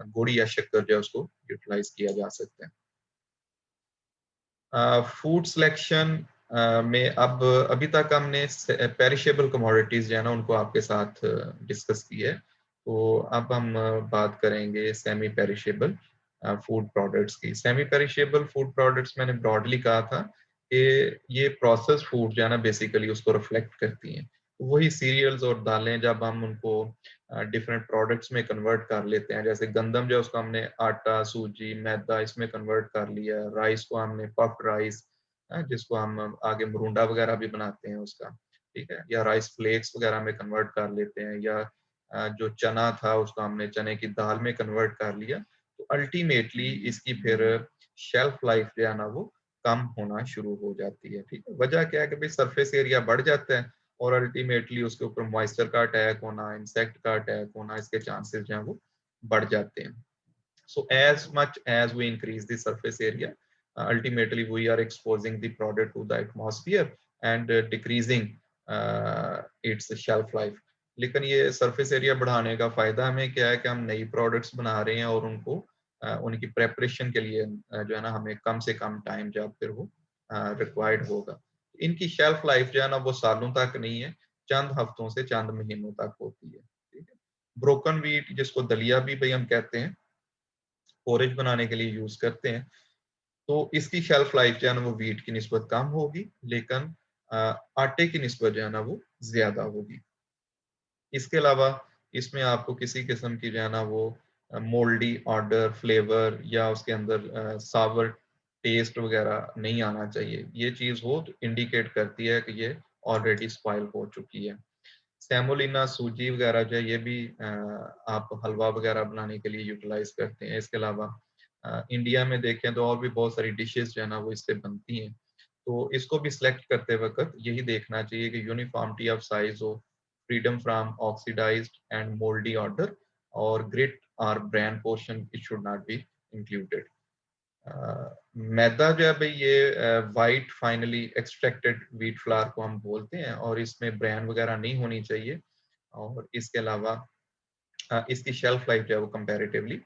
गुड़ या शक्कर जो है उसको यूटिलाइज किया जा सकता है। फूड सिलेक्शन में अब अभी तक हमने पेरिशेबल कमोडिटीज जो है ना उनको आपके साथ डिस्कस की है। तो अब हम बात करेंगे सेमी पेरिशेबल फूड प्रोडक्ट्स की। सेमी पेरिशेबल फूड प्रोडक्ट्स मैंने ब्रॉडली कहा था कि ये प्रोसेस फूड जो है ना बेसिकली उसको रिफ्लेक्ट करती हैं। तो वही सीरियल्स और दालें जब हम उनको डिफरेंट प्रोडक्ट्स में कन्वर्ट कर लेते हैं, जैसे गंदम जो है उसको हमने आटा, सूजी, मैदा इसमें कन्वर्ट कर लिया, राइस को हमने पफ्ड राइस जिसको हम आगे मरूंडा वगैरह भी बनाते हैं उसका, ठीक है, या राइस फ्लेक्स वगैरह में कन्वर्ट कर लेते हैं, या जो चना था उसको हमने चने की दाल में कन्वर्ट कर लिया। तो अल्टीमेटली इसकी फिर शेल्फ लाइफ जो है ना वो कम होना शुरू हो जाती है। ठीक है, वजह क्या है कि भाई सरफेस एरिया बढ़ जाता है और अल्टीमेटली उसके ऊपर मॉइस्चर का अटैक होना, इंसेक्ट का अटैक होना, इसके चांसेस जो हैं वो बढ़ जाते हैं। So as much as we increase the surface area, ultimately we are exposing the product to the atmosphere and decreasing its shelf life. लेकिन ये सरफेस एरिया बढ़ाने का फायदा हमें क्या है कि हम नई प्रोडक्ट्स बना रहे हैं और उनको उनकी प्रेपरेशन के लिए जो है ना हमें कम से कम टाइम जब फिर वो रिक्वायर्ड होगा। इनकी शेल्फ लाइफ जो है ना वो सालों तक नहीं है, चंद हफ्तों से चंद महीनों तक होती है। ठीक है, ब्रोकन व्हीट जिसको दलिया भी भाई हम कहते हैं, पोरेज बनाने के लिए यूज करते हैं, तो इसकी शेल्फ लाइफ जो है ना वो व्हीट की निस्बत कम होगी, लेकिन आटे की निस्बत जो है ना वो ज्यादा होगी। इसके अलावा इसमें आपको किसी किस्म की जो है ना वो मोल्डी ऑर्डर फ्लेवर या उसके अंदर सावर टेस्ट वगैरह नहीं आना चाहिए। ये चीज वो इंडिकेट करती है कि ये ऑलरेडी स्पॉइल हो चुकी है। सेमोलिना सूजी वगैरह जो है ये भी आप हलवा वगैरह बनाने के लिए यूटिलाइज करते हैं। इसके अलावा इंडिया में देखें तो और भी बहुत सारी डिशेस जो है ना वो इससे बनती हैं। तो इसको भी सिलेक्ट करते वक्त यही देखना चाहिए कि यूनिफॉर्मिटी ऑफ साइज हो, freedom from oxidised and mouldy odour, और ग्रिट और bran portion it should not be included. Maida जो है भाई ये white finely extracted wheat flour को हम बोलते हैं और इसमें ब्रांड वगैरह नहीं होनी चाहिए। और इसके अलावा इसकी शेल्फ लाइफ जो है वो कंपैरेटिवली